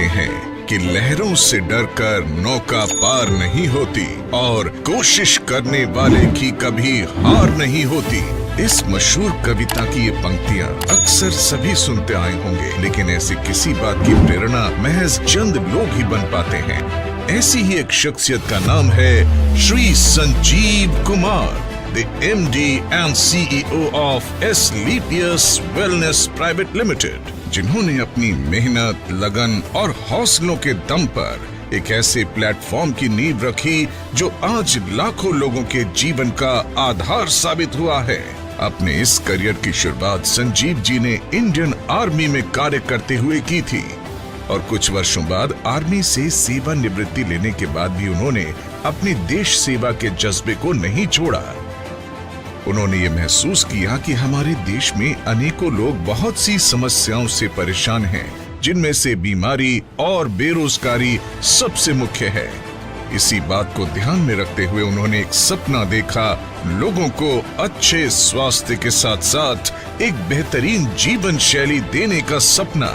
हैं कि लहरों से डरकर नौका पार नहीं होती और कोशिश करने वाले की कभी हार नहीं होती। इस मशहूर कविता की ये पंक्तियां अक्सर सभी सुनते आए होंगे, लेकिन ऐसी किसी बात की प्रेरणा महज चंद लोग ही बन पाते हैं। ऐसी ही एक शख्सियत का नाम है Shri Sanjeev Kumar, the MD and CEO of Sleepius Wellness Private Limited, जिन्होंने अपनी मेहनत, लगन और हौसलों के दम पर एक ऐसे प्लेटफॉर्म की नींव रखी जो आज लाखों लोगों के जीवन का आधार साबित हुआ है। अपने इस करियर की शुरुआत संजीव जी ने इंडियन आर्मी में कार्य करते हुए की थी और कुछ वर्षों बाद आर्मी से सेवानिवृत्ति लेने के बाद भी उन्होंने अपनी देश सेवा के जज्बे को नहीं छोड़ा। उन्होंने ये महसूस किया कि हमारे देश में अनेकों लोग बहुत सी समस्याओं से परेशान हैं, जिनमें से बीमारी और बेरोजगारी सबसे मुख्य है। इसी बात को ध्यान में रखते हुए उन्होंने एक सपना देखा, लोगों को अच्छे स्वास्थ्य के साथ साथ एक बेहतरीन जीवन शैली देने का सपना।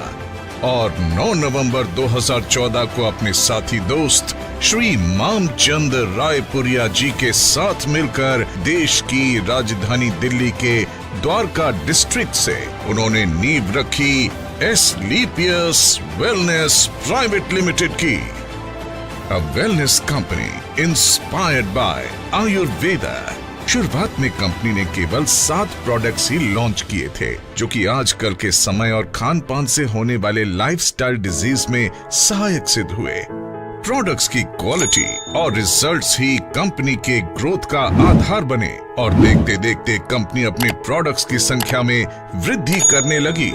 और 9 नवंबर 2014 को अपने साथी दोस्त श्री मामचंद रायपुरिया जी के साथ मिलकर देश की राजधानी दिल्ली के द्वारका डिस्ट्रिक्ट से उन्होंने नींव रखी स्लीपियस वेलनेस प्राइवेट लिमिटेड की, अ wellness company inspired by Ayurveda. शुरुआत में कंपनी ने केवल 7 प्रोडक्ट्स ही लॉन्च किए थे, जो कि आजकल के समय और खान पान से होने वाले लाइफस्टाइल डिजीज में सहायक सिद्ध हुए। प्रोडक्ट्स की क्वालिटी और रिजल्ट्स ही कंपनी के ग्रोथ का आधार बने और देखते देखते कंपनी अपने प्रोडक्ट्स की संख्या में वृद्धि करने लगी।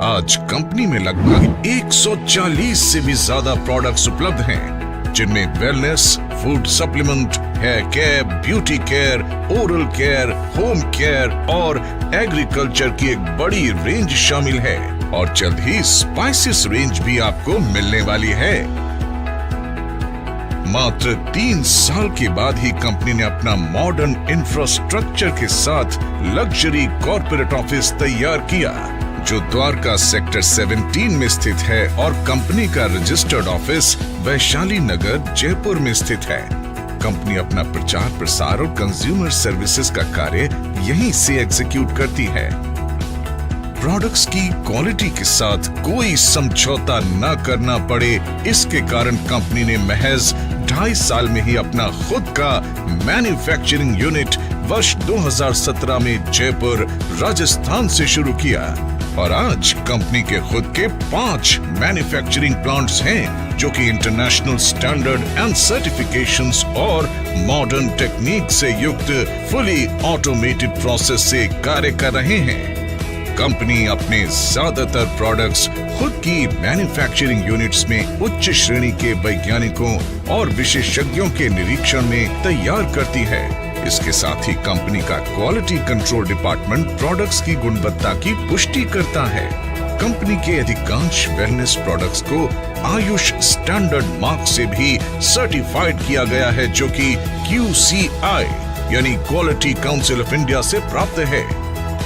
आज कंपनी में लगभग 140 से भी ज्यादा प्रोडक्ट्स उपलब्ध हैं, जिनमें wellness, food supplement, hair care, beauty care, oral care, home care और एग्रीकल्चर की एक बड़ी रेंज शामिल है और जल्द ही स्पाइसेस रेंज भी आपको मिलने वाली है। मात्र 3 साल के बाद ही कंपनी ने अपना मॉडर्न इंफ्रास्ट्रक्चर के साथ लग्जरी कॉर्पोरेट ऑफिस तैयार किया, जो द्वारका सेक्टर 17 में स्थित है और कंपनी का रजिस्टर्ड ऑफिस वैशाली नगर जयपुर में स्थित है। कंपनी अपना प्रचार प्रसार और कंज्यूमर सर्विसेज का कार्य यहीं से एग्जीक्यूट करती है। प्रोडक्ट्स की क्वालिटी के साथ कोई समझौता न करना पड़े, इसके कारण कंपनी ने महज 2.5 साल में ही अपना खुद का मैन्युफैक्चरिंग यूनिट वर्ष 2017 में जयपुर, राजस्थान से शुरू किया और आज कंपनी के खुद के 5 मैन्युफैक्चरिंग प्लांट्स हैं, जो कि इंटरनेशनल स्टैंडर्ड एंड सर्टिफिकेशंस और मॉडर्न टेक्निक से युक्त फुली ऑटोमेटेड प्रोसेस से कार्य कर रहे हैं। कंपनी अपने ज्यादातर प्रोडक्ट्स खुद की मैन्युफैक्चरिंग यूनिट्स में उच्च श्रेणी के वैज्ञानिकों और विशेषज्ञों के निरीक्षण में तैयार करती है। इसके साथ ही कंपनी का क्वालिटी कंट्रोल डिपार्टमेंट प्रोडक्ट्स की गुणवत्ता की पुष्टि करता है। कंपनी के अधिकांश वेलनेस प्रोडक्ट्स को आयुष स्टैंडर्ड मार्क से भी सर्टिफाइड किया गया है, जो कि QCI यानी क्वालिटी काउंसिल ऑफ इंडिया से प्राप्त है।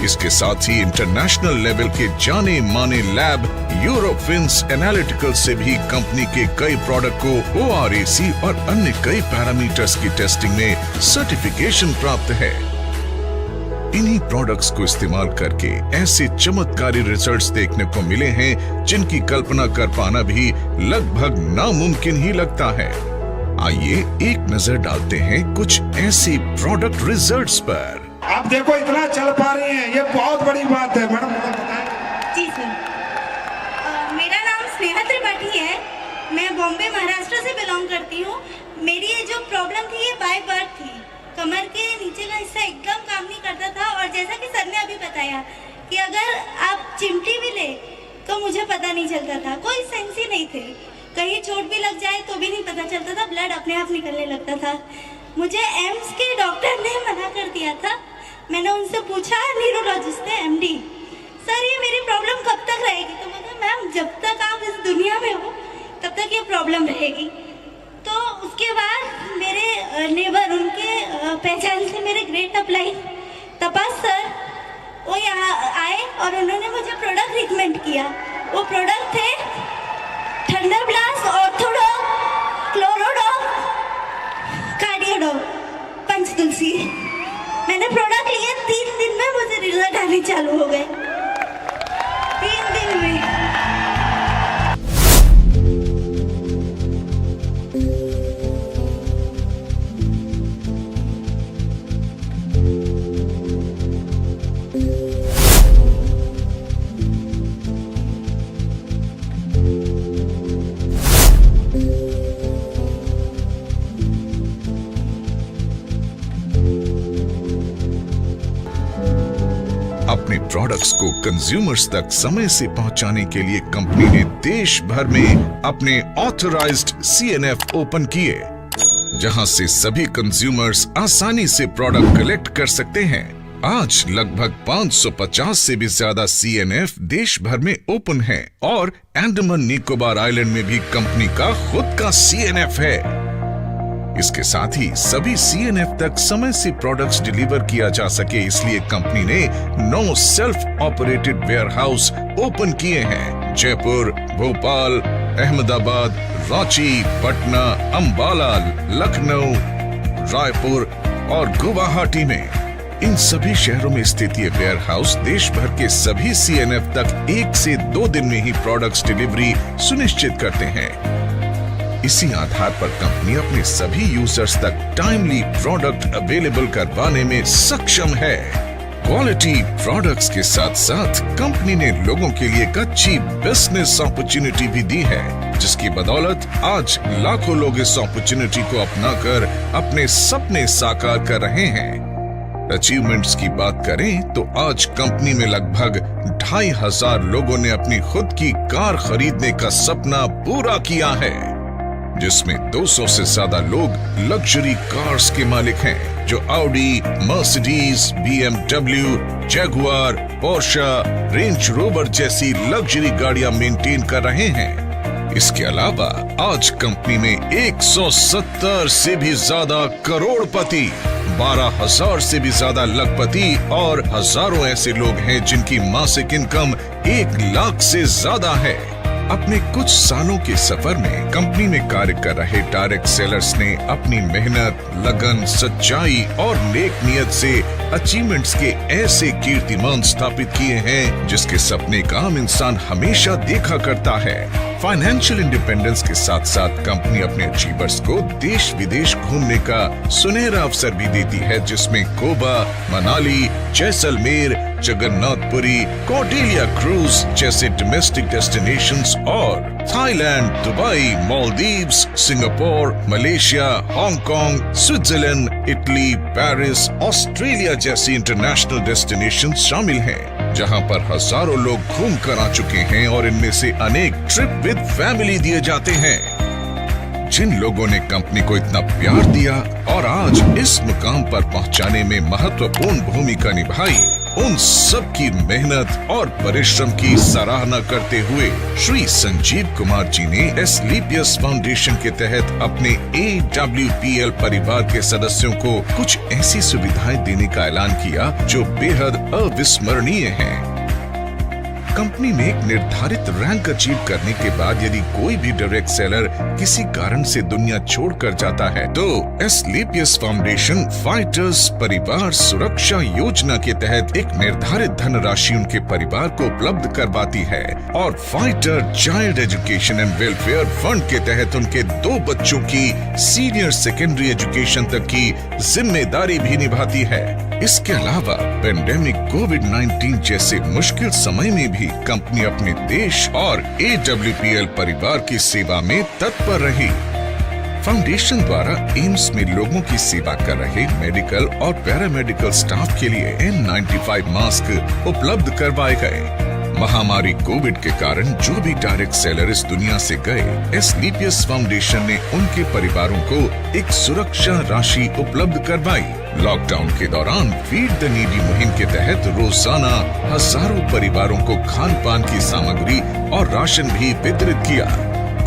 इसके साथ ही इंटरनेशनल लेवल के जाने माने लैब यूरोफिन्स एनालिटिकल से भी कंपनी के कई प्रोडक्ट को ORAC और अन्य कई पैरामीटर्स की टेस्टिंग में सर्टिफिकेशन प्राप्त है। इन्हीं प्रोडक्ट्स को इस्तेमाल करके ऐसे चमत्कारी रिजल्ट्स देखने को मिले हैं, जिनकी कल्पना कर पाना भी लगभग नामुमकिन ही लगता है। आइए एक नजर डालते हैं कुछ ऐसे प्रोडक्ट रिजल्ट्स पर। आप देखो इतना चल पा रही हैं, ये बहुत बड़ी बात है। मैडम जी सर, मेरा नाम स्नेहा त्रिपाठी है। मैं बॉम्बे महाराष्ट्र से बिलोंग करती हूँ। मेरी ये जो प्रॉब्लम थी, ये बाय बर्थ थी। कमर के नीचे का हिस्सा एकदम काम नहीं करता था और जैसा कि सर ने अभी बताया कि अगर आप चिमटी भी ले तो मुझे पता नहीं चलता था, कोई सेंस ही नहीं थे। कहीं चोट भी लग जाए तो भी नहीं पता चलता था, ब्लड अपने आप निकलने लगता था। मुझे एम्स के डॉक्टर ने मना कर दिया था। मैंने उनसे पूछा, न्यूरोलॉजिस्ट है MD, सर ये मेरी प्रॉब्लम कब तक रहेगी? तो मैं कहा मैम जब तक आप इस दुनिया में हो तब तक ये प्रॉब्लम रहेगी। तो उसके बाद मेरे नेबर, उनके पहचान से मेरे ग्रेट अपलाइन तपास सर, वो यहाँ आए और उन्होंने मुझे प्रोडक्ट रिकमेंड किया। वो प्रोडक्ट थे थंडर ब्लास्ट, ऑर्थोडॉक, क्लोरोडॉक, कार्डियोडॉक, पंचतुलसी। मैंने प्रोडक्ट लिए 3 दिन में मुझे रिजल्ट आने चालू हो गए। 3 दिन में। अपने प्रोडक्ट्स को कंज्यूमर्स तक समय से पहुंचाने के लिए कंपनी ने देश भर में अपने ऑथराइज्ड CNF ओपन किए, जहां से सभी कंज्यूमर्स आसानी से प्रोडक्ट कलेक्ट कर सकते हैं। आज लगभग 550 से भी ज्यादा CNF देश भर में ओपन हैं और अंडमान निकोबार आइलैंड में भी कंपनी का खुद का CNF है। इसके साथ ही सभी CNF तक समय से प्रोडक्ट्स डिलीवर किया जा सके, इसलिए कंपनी ने 9 सेल्फ ऑपरेटेड वेयरहाउस ओपन किए हैं। जयपुर, भोपाल, अहमदाबाद, रांची, पटना, अंबाला, लखनऊ, रायपुर और गुवाहाटी में। इन सभी शहरों में स्थित ये वेयरहाउस देश भर के सभी CNF तक 1 से 2 दिन में ही प्रोडक्ट्स डिलीवरी सुनिश्चित करते हैं। इसी आधार पर कंपनी अपने सभी यूजर्स तक टाइमली प्रोडक्ट अवेलेबल करवाने में सक्षम है। क्वालिटी प्रोडक्ट्स के साथ साथ कंपनी ने लोगों के लिए एक अच्छी बिजनेस अपॉर्चुनिटी भी दी है, जिसकी बदौलत आज लाखों लोग इस अपॉर्चुनिटी को अपनाकर अपने सपने साकार कर रहे हैं। अचीवमेंट्स की बात करें तो आज कंपनी में लगभग 2500 लोगों ने अपनी खुद की कार खरीदने का सपना पूरा किया है, जिसमें 200 से ज्यादा लोग लग्जरी कार्स के मालिक हैं, जो Audi, Mercedes, BMW, Jaguar, Portia, range rover जैसी लग्जरी गाड़ियां मेंटेन कर रहे हैं। इसके अलावा आज कंपनी में 170 से भी ज्यादा करोड़पति, 12,000 से भी ज्यादा लखपति और हजारों ऐसे लोग हैं जिनकी मासिक इनकम 1 लाख से ज्यादा है। अपने कुछ सालों के सफर में कंपनी में कार्य कर रहे डायरेक्ट सेलर्स ने अपनी मेहनत, लगन, सच्चाई और नेक नियत से अचीवमेंट्स के ऐसे कीर्तिमान स्थापित किए हैं जिसके सपने का आम इंसान हमेशा देखा करता है। फाइनेंशियल इंडिपेंडेंस के साथ साथ कंपनी अपने अचीवर्स को देश विदेश घूमने का सुनहरा अवसर भी देती है, जिसमें गोवा, मनाली, जैसलमेर, जगन्नाथपुरी, कॉर्डेलिया क्रूज जैसे डोमेस्टिक डेस्टिनेशंस और Thailand, Dubai, Maldives, Singapore, Malaysia, Hong Kong, Switzerland, Italy, Paris, Australia जैसी इंटरनेशनल डेस्टिनेशंस शामिल हैं, जहां पर हजारों लोग घूम कर आ चुके हैं और इनमें से अनेक ट्रिप विद फैमिली दिए जाते हैं। जिन लोगों ने कंपनी को इतना प्यार दिया और आज इस मुकाम पर पहुंचाने में महत्वपूर्ण भूमिका निभाई, उन सब की मेहनत और परिश्रम की सराहना करते हुए श्री संजीव कुमार जी ने एस्क्लेपियस फाउंडेशन के तहत अपने AWPL परिवार के सदस्यों को कुछ ऐसी सुविधाएं देने का ऐलान किया जो बेहद अविस्मरणीय हैं। कंपनी में एक निर्धारित रैंक अचीव करने के बाद यदि कोई भी डायरेक्ट सेलर किसी कारण से दुनिया छोड़कर जाता है, तो एस्क्लेपियस फाउंडेशन फाइटर्स परिवार सुरक्षा योजना के तहत एक निर्धारित धनराशि उनके परिवार को उपलब्ध करवाती है और fighter child education and welfare fund के तहत उनके 2 बच्चों की सीनियर सेकेंडरी एजुकेशन तक की जिम्मेदारी भी निभाती है। इसके अलावा पेंडेमिक कोविड-19 जैसे मुश्किल समय में भी कंपनी अपने देश और AWPL परिवार की सेवा में तत्पर रही। फाउंडेशन द्वारा एम्स में लोगों की सेवा कर रहे मेडिकल और पैरामेडिकल स्टाफ के लिए N95 मास्क उपलब्ध करवाए गए। महामारी कोविड के कारण जो भी डायरेक्ट सेलर इस दुनिया से गए, एस्क्लेपियस फाउंडेशन ने उनके परिवारों को एक सुरक्षा राशि उपलब्ध करवाई। लॉकडाउन के दौरान फीड द नीडी मुहिम के तहत रोजाना हजारों परिवारों को खान पान की सामग्री और राशन भी वितरित किया।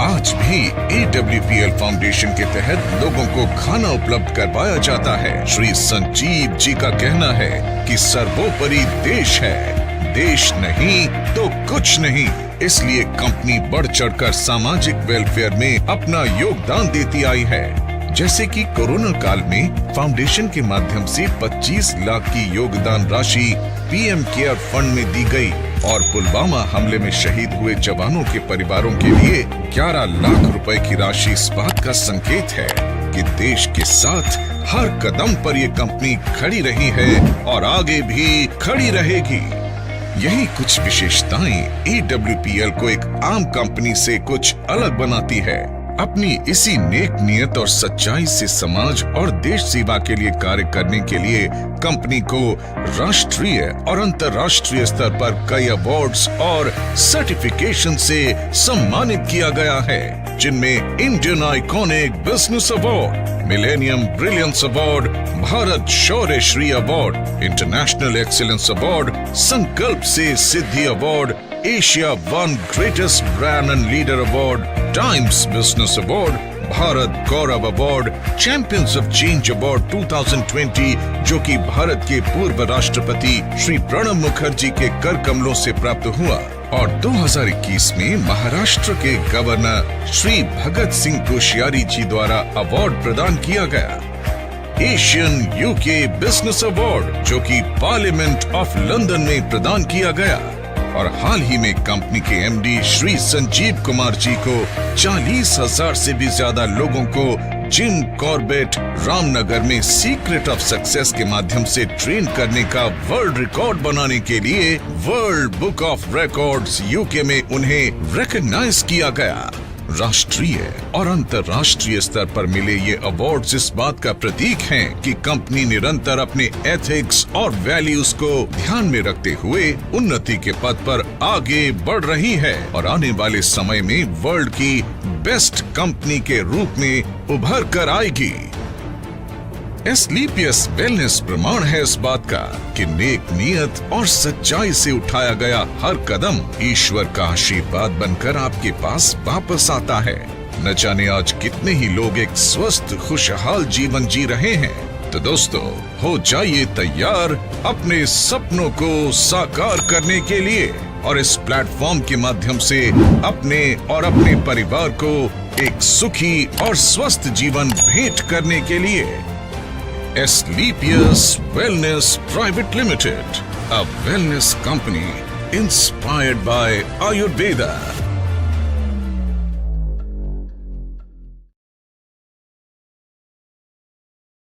आज भी AWPL फाउंडेशन के तहत लोगों को खाना उपलब्ध करवाया जाता है। श्री संजीव जी का कहना है कि सर्वोपरि देश है, देश नहीं तो कुछ नहीं। इसलिए कंपनी बढ़ चढ़कर सामाजिक वेलफेयर में अपना योगदान देती आई है। जैसे कि कोरोना काल में फाउंडेशन के माध्यम से 25 लाख की योगदान राशि पीएम केयर फंड में दी गई और पुलवामा हमले में शहीद हुए जवानों के परिवारों के लिए 11 लाख रुपए की राशि इस बात का संकेत है कि देश के साथ हर कदम पर ये कंपनी खड़ी रही है और आगे भी खड़ी रहेगी। यही कुछ विशेषताएं AWPL को एक आम कंपनी से कुछ अलग बनाती है। अपनी इसी नेक नियत और सच्चाई से समाज और देश सेवा के लिए कार्य करने के लिए कंपनी को राष्ट्रीय और अंतर्राष्ट्रीय स्तर पर कई अवार्ड्स और सर्टिफिकेशन से सम्मानित किया गया है, जिनमें Indian iconic business award, millennium brilliance award, Bharat Shaurya Shri award, international excellence award, Sankalp se Siddhi award, Asia one greatest brand and leader award, Times business award, Bharat Gaurav award, champions of change award 2020 जो कि भारत के पूर्व राष्ट्रपति श्री प्रणब मुखर्जी के कर कमलों से प्राप्त हुआ, और 2021 में महाराष्ट्र के गवर्नर श्री भगत सिंह कोश्यारी जी द्वारा अवार्ड प्रदान किया गया। एशियन यूके बिजनेस अवार्ड जो कि पार्लियामेंट ऑफ लंदन में प्रदान किया गया, और हाल ही में कंपनी के एमडी श्री संजीव कुमार जी को 40,000 से भी ज्यादा लोगों को जिम कॉर्बेट रामनगर में सीक्रेट ऑफ सक्सेस के माध्यम से ट्रेन करने का वर्ल्ड रिकॉर्ड बनाने के लिए world book of records UK में उन्हें रिकॉग्नाइज किया गया। राष्ट्रीय और अंतर्राष्ट्रीय स्तर पर मिले ये अवार्ड्स इस बात का प्रतीक हैं कि कंपनी निरंतर अपने एथिक्स और वैल्यूज को ध्यान में रखते हुए उन्नति के पथ पर आगे बढ़ रही है और आने वाले समय में वर्ल्ड की बेस्ट कंपनी के रूप में उभर कर आएगी। एस्क्लेपियस वेलनेस प्रमाण है इस बात का कि नेक नियत और सच्चाई से उठाया गया हर कदम ईश्वर का आशीर्वाद बनकर आपके पास वापस आता है। न जाने आज कितने ही लोग एक स्वस्थ खुशहाल जीवन जी रहे हैं। तो दोस्तों, हो जाइए तैयार अपने सपनों को साकार करने के लिए और इस प्लेटफॉर्म के माध्यम से अपने और अपने परिवार को एक सुखी और स्वस्थ जीवन भेंट करने के लिए। Asclepius Wellness Private Limited, a wellness company inspired by Ayurveda.